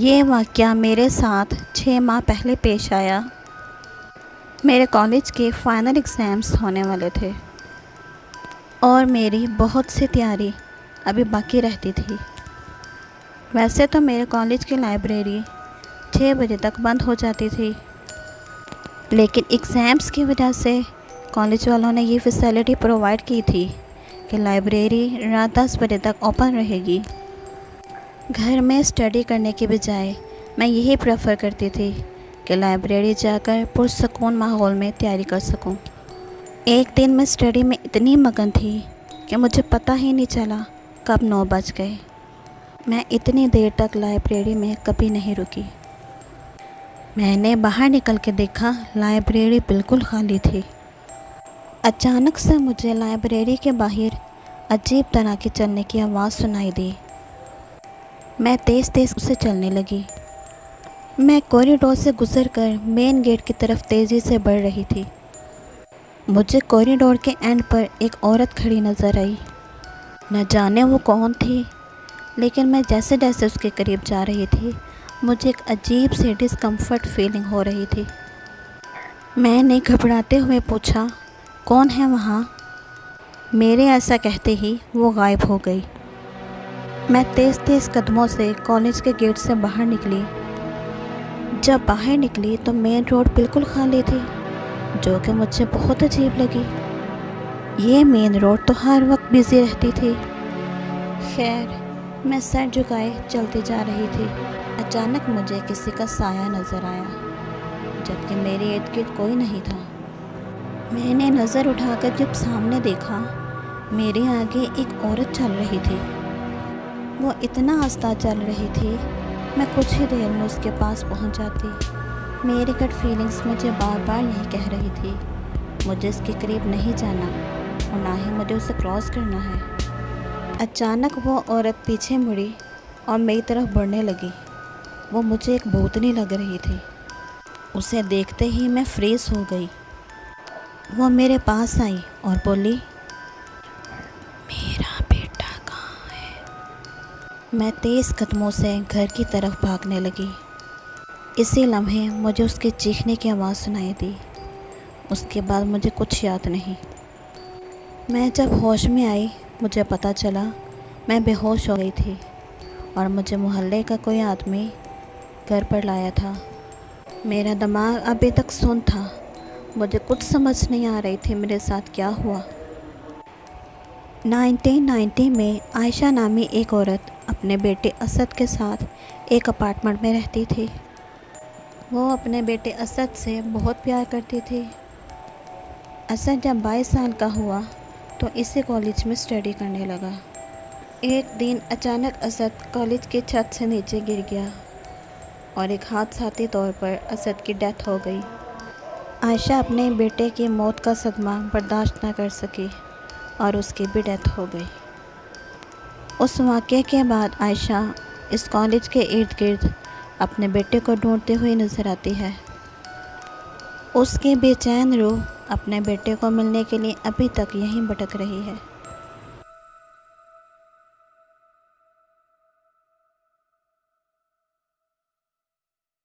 ये वाक़या मेरे साथ 6 माह पहले पेश आया। मेरे कॉलेज के फ़ाइनल एग्ज़ाम्स होने वाले थे और मेरी बहुत सी तैयारी अभी बाकी रहती थी। वैसे तो मेरे कॉलेज की लाइब्रेरी 6 बजे तक बंद हो जाती थी, लेकिन एग्ज़ाम्स की वजह से कॉलेज वालों ने ये फ़ैसिलिटी प्रोवाइड की थी कि लाइब्रेरी रात 10 बजे तक ओपन रहेगी। घर में स्टडी करने के बजाय मैं यही प्रेफर करती थी कि लाइब्रेरी जाकर पुरसकून माहौल में तैयारी कर सकूं। एक दिन मैं स्टडी में इतनी मगन थी कि मुझे पता ही नहीं चला कब 9 बज गए। मैं इतनी देर तक लाइब्रेरी में कभी नहीं रुकी। मैंने बाहर निकल के देखा, लाइब्रेरी बिल्कुल खाली थी। अचानक से मुझे लाइब्रेरी के बाहर अजीब तरह की चलने की आवाज़ सुनाई दी। मैं तेज़ तेज़ से चलने लगी। मैं कॉरिडोर से गुज़रकर मेन गेट की तरफ तेज़ी से बढ़ रही थी। मुझे कॉरिडोर के एंड पर एक औरत खड़ी नज़र आई। न जाने वो कौन थी, लेकिन मैं जैसे जैसे उसके करीब जा रही थी, मुझे एक अजीब सी डिस्कम्फर्ट फीलिंग हो रही थी। मैंने घबराते हुए पूछा, कौन है वहाँ? मेरे ऐसा कहते ही वो गायब हो गई। मैं तेज़ तेज़ कदमों से कॉलेज के गेट से बाहर निकली। जब बाहर निकली तो मेन रोड बिल्कुल खाली थी, जो कि मुझे बहुत अजीब लगी। ये मेन रोड तो हर वक्त बिज़ी रहती थी। खैर, मैं सर झुकाए चलती जा रही थी। अचानक मुझे किसी का साया नज़र आया, जबकि मेरे इर्द गिर्द कोई नहीं था। मैंने नज़र उठाकर जब सामने देखा, मेरे आगे एक औरत चल रही थी। वो इतना आस्ता चल रही थी, मैं कुछ ही देर में उसके पास पहुंच जाती। मेरी गट फीलिंग्स मुझे बार बार यही कह रही थी, मुझे इसके करीब नहीं जाना और ना ही मुझे उसे क्रॉस करना है। अचानक वो औरत पीछे मुड़ी और मेरी तरफ बढ़ने लगी। वो मुझे एक भूतनी लग रही थी। उसे देखते ही मैं फ्रीज़ हो गई। वो मेरे पास आई और बोली, मेरा बेटा कहाँ है? मैं तेज़ कदमों से घर की तरफ भागने लगी। इसी लम्हे मुझे उसके चीखने की आवाज़ सुनाई दी। उसके बाद मुझे कुछ याद नहीं। मैं जब होश में आई, मुझे पता चला मैं बेहोश हो गई थी और मुझे मोहल्ले का कोई आदमी घर पर लाया था। मेरा दिमाग अभी तक सुन्न था। मुझे कुछ समझ नहीं आ रही थी मेरे साथ क्या हुआ। 1990 में आयशा नामी एक औरत अपने बेटे असद के साथ एक अपार्टमेंट में रहती थी। वो अपने बेटे असद से बहुत प्यार करती थी। असद जब 22 साल का हुआ तो इसी कॉलेज में स्टडी करने लगा। एक दिन अचानक असद कॉलेज की छत से नीचे गिर गया और एक हादसाती तौर पर असद की डेथ हो गई। आयशा अपने बेटे की मौत का सदमा बर्दाश्त न कर सकी और उसकी भी डेथ हो गई। उस वाक़े के बाद आयशा इस कॉलेज के इर्द गिर्द अपने बेटे को ढूंढती हुई नज़र आती है। उसकी बेचैन रूह अपने बेटे को मिलने के लिए अभी तक यहीं भटक रही है।